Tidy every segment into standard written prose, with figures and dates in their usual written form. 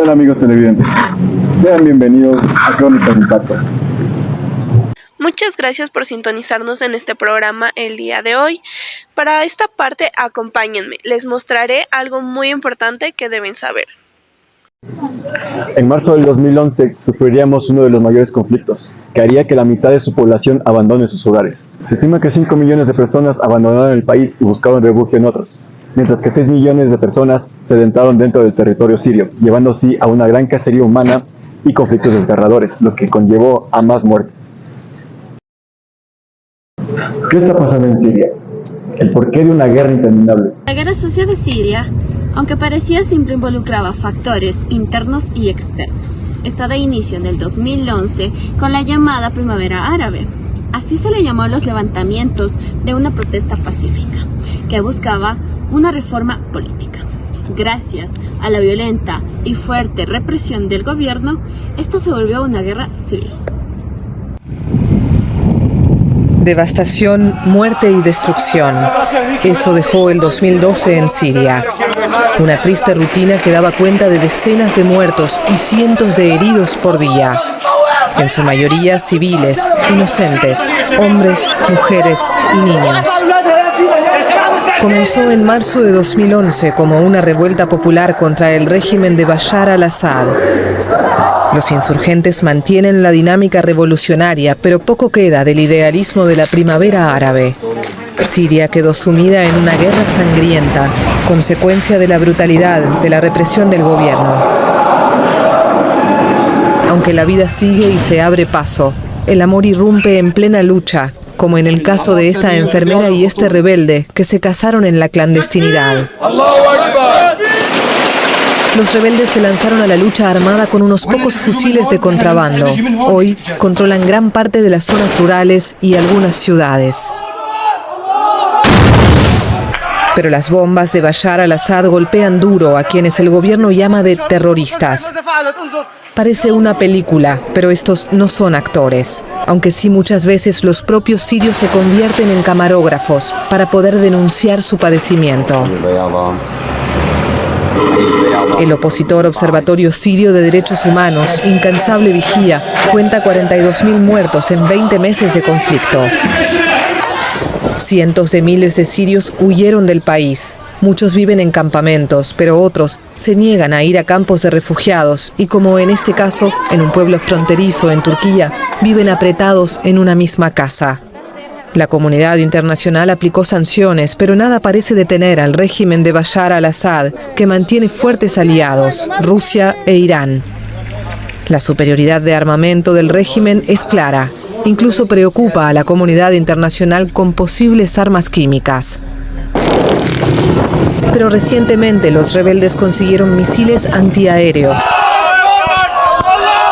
tal amigos televidentes? Sean bienvenidos a Crónicas de Impacto. Muchas gracias por sintonizarnos en este programa el día de hoy. Para esta parte, acompáñenme. Les mostraré algo muy importante que deben saber. En marzo del 2011 sufriríamos uno de los mayores conflictos, que haría que la mitad de su población abandone sus hogares. Se estima que 5 millones de personas abandonaron el país y buscaron refugio en otros, mientras que 6 millones de personas se adentraron dentro del territorio sirio, llevando así a una gran cacería humana y conflictos desgarradores, lo que conllevó a más muertes. ¿Qué está pasando en Siria? El porqué de una guerra interminable. La guerra sucia de Siria, aunque parecía simple, involucraba factores internos y externos. Está de inicio en el 2011 con la llamada Primavera Árabe. Así se le llamó a los levantamientos de una protesta pacífica que buscaba una reforma política. Gracias a la violenta y fuerte represión del gobierno, esta se volvió una guerra civil. Devastación, muerte y destrucción. Eso dejó el 2012 en Siria. Una triste rutina que daba cuenta de decenas de muertos y cientos de heridos por día. En su mayoría civiles, inocentes, hombres, mujeres y niños. Comenzó en marzo de 2011 como una revuelta popular contra el régimen de Bashar al-Assad. Los insurgentes mantienen la dinámica revolucionaria, pero poco queda del idealismo de la primavera árabe. Siria quedó sumida en una guerra sangrienta, consecuencia de la brutalidad de la represión del gobierno. Aunque la vida sigue y se abre paso, el amor irrumpe en plena lucha, como en el caso de esta enfermera y este rebelde que se casaron en la clandestinidad. Los rebeldes se lanzaron a la lucha armada con unos pocos fusiles de contrabando. Hoy controlan gran parte de las zonas rurales y algunas ciudades. Pero las bombas de Bashar al-Assad golpean duro a quienes el gobierno llama de terroristas. Parece una película, pero estos no son actores, aunque sí muchas veces los propios sirios se convierten en camarógrafos para poder denunciar su padecimiento. El opositor Observatorio Sirio de Derechos Humanos, Incansable Vigía, cuenta 42.000 muertos en 20 meses de conflicto. Cientos de miles de sirios huyeron del país. Muchos viven en campamentos, pero otros se niegan a ir a campos de refugiados y, como en este caso, en un pueblo fronterizo en Turquía, viven apretados en una misma casa. La comunidad internacional aplicó sanciones, pero nada parece detener al régimen de Bashar al-Assad, que mantiene fuertes aliados, Rusia e Irán. La superioridad de armamento del régimen es clara. Incluso preocupa a la comunidad internacional con posibles armas químicas. Pero recientemente los rebeldes consiguieron misiles antiaéreos.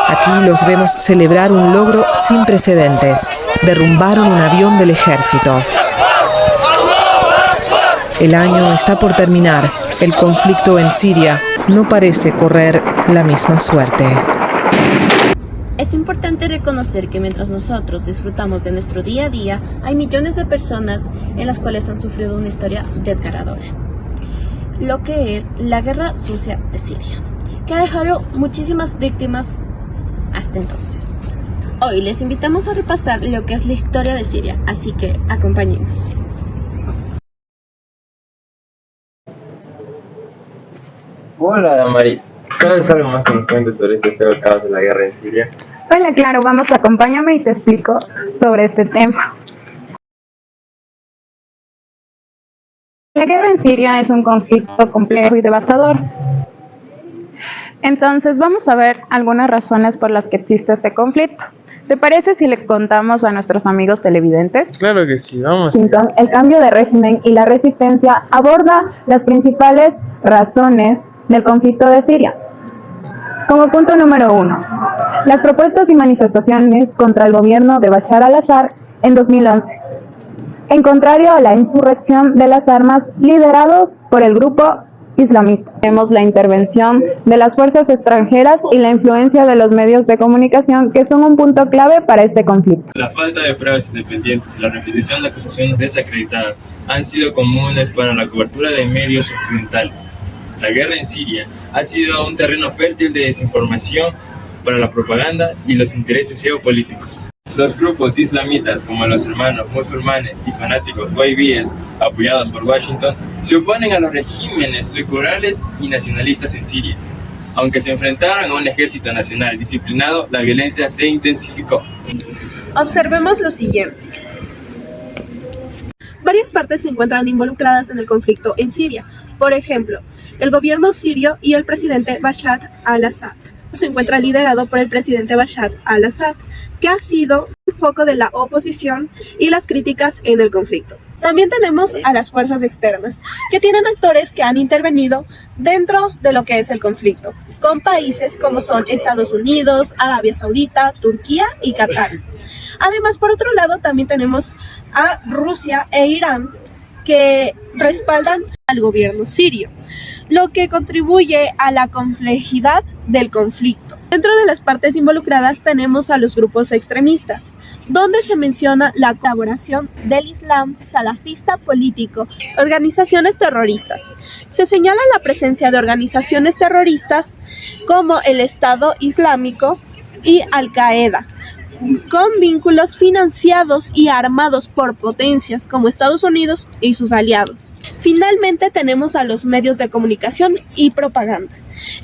Aquí los vemos celebrar un logro sin precedentes. Derrumbaron un avión del ejército. El año está por terminar. El conflicto en Siria no parece correr la misma suerte. Es importante reconocer que mientras nosotros disfrutamos de nuestro día a día, hay millones de personas en las cuales han sufrido una historia desgarradora. Lo que es la guerra sucia de Siria, que ha dejado muchísimas víctimas hasta entonces. Hoy les invitamos a repasar lo que es la historia de Siria, así que acompáñenos. Hola, Damari. ¿Sabes algo más que nos cuentes sobre este feo caos de la guerra en Siria? Hola, claro, vamos, acompáñame y te explico sobre este tema. La guerra en Siria es un conflicto complejo y devastador. Entonces vamos a ver algunas razones por las que existe este conflicto. ¿Te parece si le contamos a nuestros amigos televidentes? Claro que sí, vamos. Clinton, el cambio de régimen y la resistencia aborda las principales razones del conflicto de Siria. Como punto número 1, las propuestas y manifestaciones contra el gobierno de Bashar al-Assad en 2011. En contrario a la insurrección de las armas liderados por el grupo islamista. Tenemos la intervención de las fuerzas extranjeras y la influencia de los medios de comunicación, que son un punto clave para este conflicto. La falta de pruebas independientes y la repetición de acusaciones desacreditadas han sido comunes para la cobertura de medios occidentales. La guerra en Siria ha sido un terreno fértil de desinformación para la propaganda y los intereses geopolíticos. Los grupos islamitas como los hermanos musulmanes y fanáticos wahabíes, apoyados por Washington, se oponen a los regímenes seculares y nacionalistas en Siria. Aunque se enfrentaron a un ejército nacional disciplinado, la violencia se intensificó. Observemos lo siguiente. Varias partes se encuentran involucradas en el conflicto en Siria. Por ejemplo, el gobierno sirio y el presidente Bashar al-Assad. Se encuentra liderado por el presidente Bashar al-Assad, que ha sido el foco de la oposición y las críticas en el conflicto. También tenemos a las fuerzas externas, que tienen actores que han intervenido dentro de lo que es el conflicto, con países como son Estados Unidos, Arabia Saudita, Turquía y Qatar. Además, por otro lado, también tenemos a Rusia e Irán, que respaldan al gobierno sirio, lo que contribuye a la complejidad del conflicto. Dentro de las partes involucradas tenemos a los grupos extremistas, donde se menciona la colaboración del Islam salafista político, organizaciones terroristas. Se señala la presencia de organizaciones terroristas como el Estado Islámico y Al-Qaeda, con vínculos financiados y armados por potencias como Estados Unidos y sus aliados. Finalmente tenemos a los medios de comunicación y propaganda.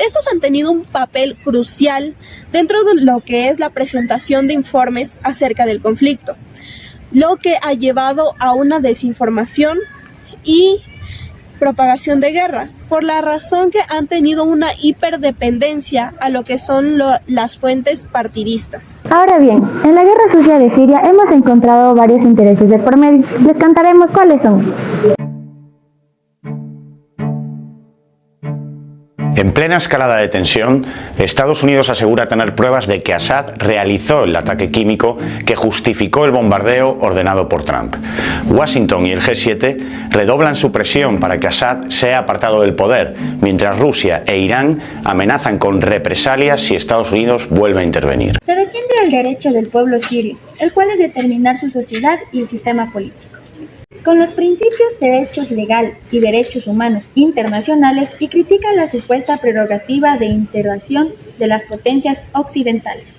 Estos han tenido un papel crucial dentro de lo que es la presentación de informes acerca del conflicto, lo que ha llevado a una desinformación y propagación de guerra, por la razón que han tenido una hiperdependencia a lo que son las fuentes partidistas. Ahora bien, en la guerra sucia de Siria hemos encontrado varios intereses de por medio. Les contaremos cuáles son. En plena escalada de tensión, Estados Unidos asegura tener pruebas de que Assad realizó el ataque químico que justificó el bombardeo ordenado por Trump. Washington y el G7 redoblan su presión para que Assad sea apartado del poder, mientras Rusia e Irán amenazan con represalias si Estados Unidos vuelve a intervenir. Se defiende el derecho del pueblo sirio, el cual es determinar su sociedad y el sistema político, con los principios de derechos legal y derechos humanos internacionales, y critica la supuesta prerrogativa de intervención de las potencias occidentales.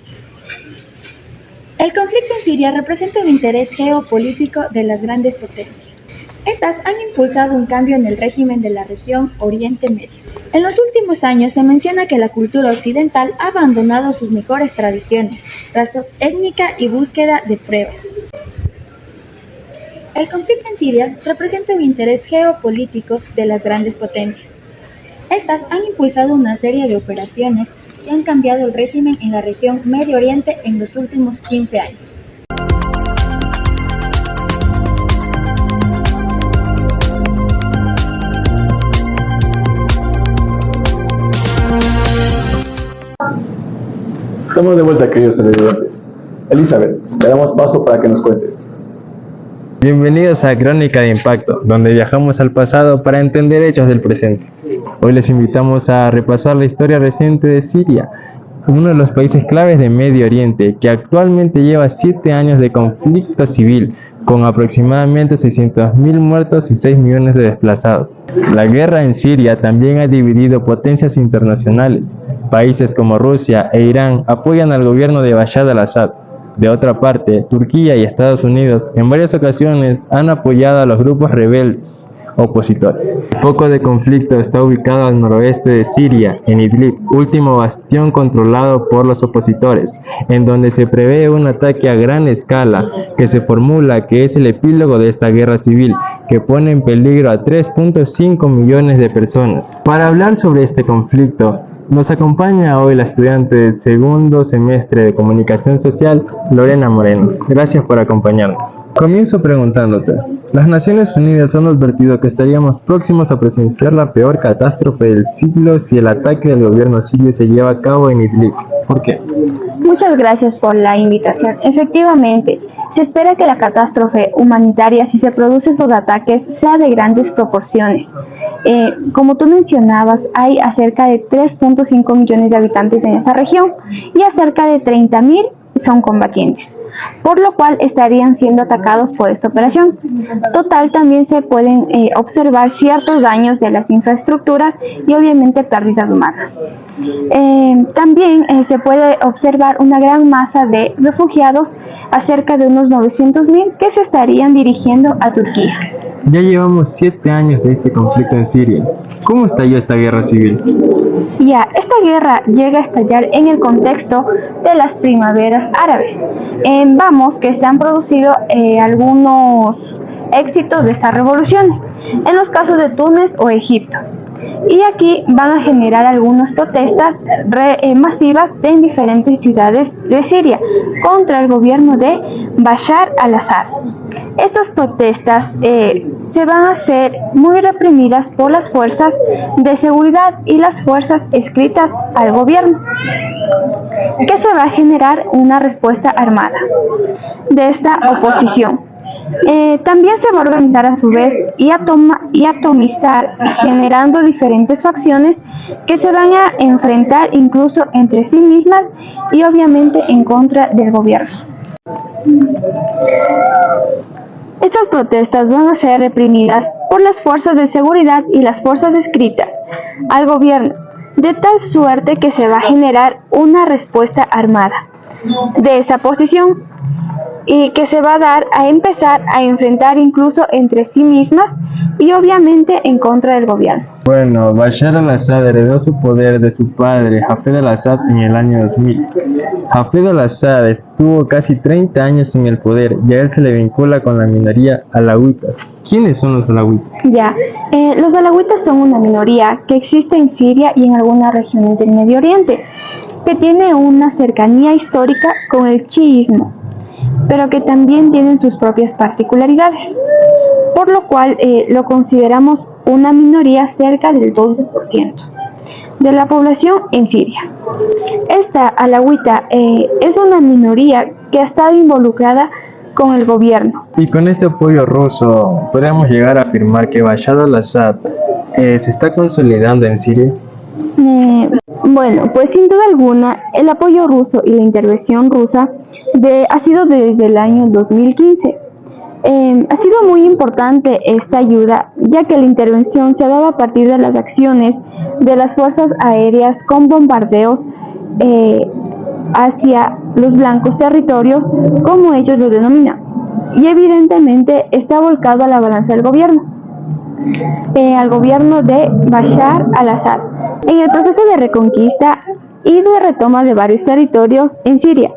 El conflicto en Siria representa un interés geopolítico de las grandes potencias. Estas han impulsado un cambio en el régimen de la región Oriente Medio. En los últimos años se menciona que la cultura occidental ha abandonado sus mejores tradiciones, razón étnica y búsqueda de pruebas. El conflicto en Siria representa un interés geopolítico de las grandes potencias. Estas han impulsado una serie de operaciones que han cambiado el régimen en la región Medio Oriente en los últimos 15 años. Estamos de vuelta, queridos televidentes. Elizabeth, le damos paso para que nos cuentes. Bienvenidos a Crónica de Impacto, donde viajamos al pasado para entender hechos del presente. Hoy les invitamos a repasar la historia reciente de Siria, uno de los países claves de Medio Oriente, que actualmente lleva 7 años de conflicto civil, con aproximadamente 600.000 muertos y 6 millones de desplazados. La guerra en Siria también ha dividido potencias internacionales. Países como Rusia e Irán apoyan al gobierno de Bashar al-Assad. De otra parte, Turquía y Estados Unidos en varias ocasiones han apoyado a los grupos rebeldes opositores. El foco de conflicto está ubicado al noroeste de Siria, en Idlib, último bastión controlado por los opositores, en donde se prevé un ataque a gran escala que se formula que es el epílogo de esta guerra civil, que pone en peligro a 3.5 millones de personas. Para hablar sobre este conflicto, nos acompaña hoy la estudiante del segundo semestre de Comunicación Social, Lorena Moreno. Gracias por acompañarnos. Comienzo preguntándote, las Naciones Unidas han advertido que estaríamos próximos a presenciar la peor catástrofe del siglo si el ataque del gobierno sirio se lleva a cabo en Idlib. ¿Por qué? Muchas gracias por la invitación. Efectivamente, se espera que la catástrofe humanitaria, si se producen estos ataques, sea de grandes proporciones. Como tú mencionabas, hay acerca de 3.5 millones de habitantes en esa región y acerca de 30.000 son combatientes. por lo cual estarían siendo atacados por esta operación. Total, también se pueden observar ciertos daños de las infraestructuras y obviamente pérdidas humanas. También se puede observar una gran masa de refugiados, a cerca de unos 900.000, que se estarían dirigiendo a Turquía. Ya llevamos 7 años de este conflicto en Siria. ¿Cómo estalló esta guerra civil? Esta guerra llega a estallar en el contexto de las primaveras árabes. Vamos que se han producido algunos éxitos de estas revoluciones, en los casos de Túnez o Egipto. Y aquí van a generar algunas protestas masivas en diferentes ciudades de Siria contra el gobierno de Bashar al-Assad. Estas protestas se van a ser muy reprimidas por las fuerzas de seguridad y las fuerzas adscritas al gobierno, que se va a generar una respuesta armada de esta oposición. También se va a organizar a su vez y atomizar, generando diferentes facciones que se van a enfrentar incluso entre sí mismas y obviamente en contra del gobierno. Estas protestas van a ser reprimidas por las fuerzas de seguridad y las fuerzas adscritas al gobierno, de tal suerte que se va a generar una respuesta armada de esa posición, y que se va a dar a empezar a enfrentar incluso entre sí mismas y obviamente en contra del gobierno. Bueno, Bashar al-Assad heredó su poder de su padre, Hafez al-Assad, en el año 2000. Hafez al-Assad estuvo casi 30 años en el poder y a él se le vincula con la minoría alawitas. ¿Quiénes son los alawitas? Los alawitas son una minoría que existe en Siria y en algunas regiones del Medio Oriente, que tiene una cercanía histórica con el chiismo, pero que también tienen sus propias particularidades, por lo cual lo consideramos una minoría cerca del 12% de la población en Siria. Esta alawita es una minoría que ha estado involucrada con el gobierno. Y con este apoyo ruso, ¿podríamos llegar a afirmar que Bashar al-Assad se está consolidando en Siria? Bueno, pues sin duda alguna, el apoyo ruso y la intervención rusa ha sido desde el año 2015. Ha sido muy importante esta ayuda, ya que la intervención se ha dado a partir de las acciones de las fuerzas aéreas con bombardeos hacia los blancos territorios, como ellos lo denominan, y evidentemente está volcado a la balanza del gobierno, al gobierno de Bashar al-Assad, en el proceso de reconquista y de retoma de varios territorios en Siria.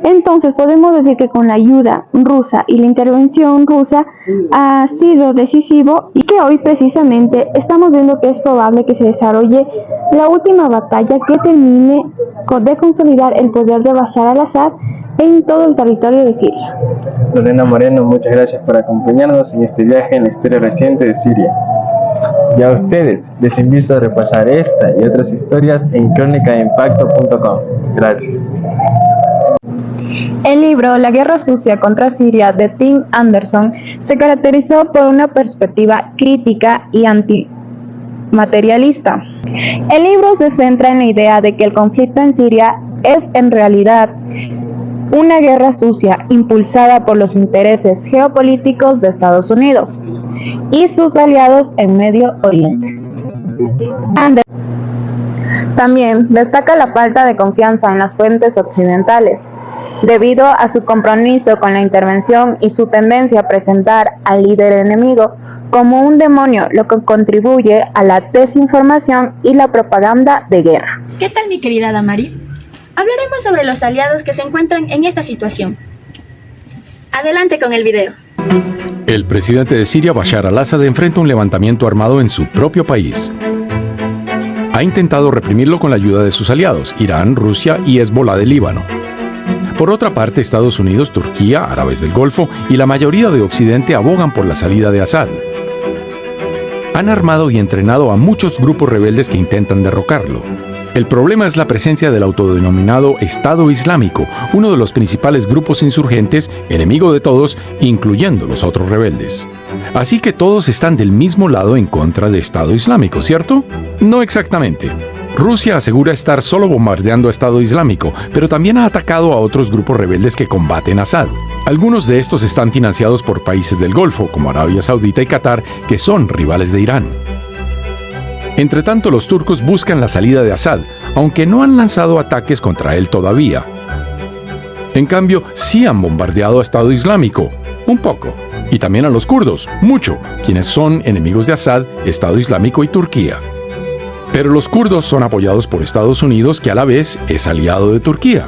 Entonces podemos decir que con la ayuda rusa y la intervención rusa ha sido decisivo, y que hoy precisamente estamos viendo que es probable que se desarrolle la última batalla que termine de consolidar el poder de Bashar al-Assad en todo el territorio de Siria. Lorena Moreno, muchas gracias por acompañarnos en este viaje en la historia reciente de Siria. Y a ustedes les invito a repasar esta y otras historias en crónicadeimpacto.com. Gracias. El libro La Guerra Sucia contra Siria de Tim Anderson se caracterizó por una perspectiva crítica y antimaterialista. El libro se centra en la idea de que el conflicto en Siria es en realidad una guerra sucia impulsada por los intereses geopolíticos de Estados Unidos y sus aliados en Medio Oriente. También destaca la falta de confianza en las fuentes occidentales, debido a su compromiso con la intervención y su tendencia a presentar al líder enemigo como un demonio, lo que contribuye a la desinformación y la propaganda de guerra. ¿Qué tal, mi querida Damaris? Hablaremos sobre los aliados que se encuentran en esta situación. Adelante con el video. El presidente de Siria, Bashar al-Assad, enfrenta un levantamiento armado en su propio país. Ha intentado reprimirlo con la ayuda de sus aliados, Irán, Rusia y Hezbollah del Líbano. Por otra parte, Estados Unidos, Turquía, árabes del Golfo y la mayoría de Occidente abogan por la salida de Assad. Han armado y entrenado a muchos grupos rebeldes que intentan derrocarlo. El problema es la presencia del autodenominado Estado Islámico, uno de los principales grupos insurgentes, enemigo de todos, incluyendo los otros rebeldes. Así que todos están del mismo lado en contra de Estado Islámico, ¿cierto? No exactamente. Rusia asegura estar solo bombardeando a Estado Islámico, pero también ha atacado a otros grupos rebeldes que combaten a Assad. Algunos de estos están financiados por países del Golfo, como Arabia Saudita y Qatar, que son rivales de Irán. Entre tanto, los turcos buscan la salida de Assad, aunque no han lanzado ataques contra él todavía. En cambio, sí han bombardeado a Estado Islámico, un poco, y también a los kurdos, mucho, quienes son enemigos de Assad, Estado Islámico y Turquía. Pero los kurdos son apoyados por Estados Unidos, que a la vez es aliado de Turquía.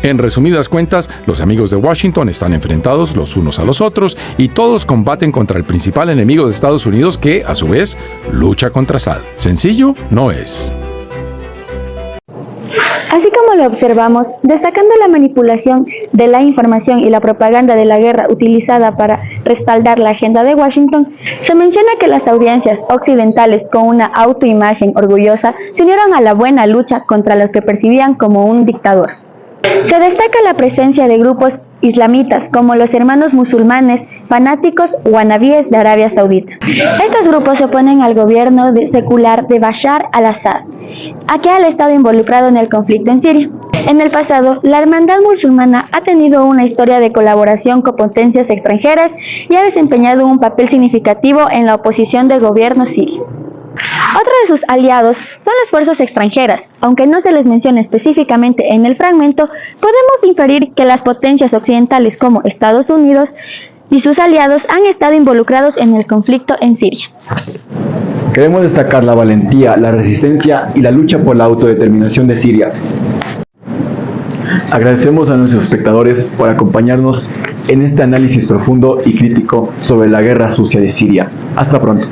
En resumidas cuentas, los amigos de Washington están enfrentados los unos a los otros y todos combaten contra el principal enemigo de Estados Unidos que, a su vez, lucha contra Assad. Sencillo no es. Así como lo observamos, destacando la manipulación de la información y la propaganda de la guerra utilizada para respaldar la agenda de Washington, se menciona que las audiencias occidentales con una autoimagen orgullosa se unieron a la buena lucha contra los que percibían como un dictador. Se destaca la presencia de grupos islamitas como los Hermanos Musulmanes, fanáticos wanabíes de Arabia Saudita. Estos grupos se oponen al gobierno secular de Bashar al-Assad, a que ha estado involucrado en el conflicto en Siria. En el pasado, la Hermandad Musulmana ha tenido una historia de colaboración con potencias extranjeras y ha desempeñado un papel significativo en la oposición del gobierno sirio. Otro de sus aliados son las fuerzas extranjeras. Aunque no se les menciona específicamente en el fragmento, podemos inferir que las potencias occidentales como Estados Unidos y sus aliados han estado involucrados en el conflicto en Siria. Queremos destacar la valentía, la resistencia y la lucha por la autodeterminación de Siria. Agradecemos a nuestros espectadores por acompañarnos en este análisis profundo y crítico sobre la guerra sucia de Siria. Hasta pronto.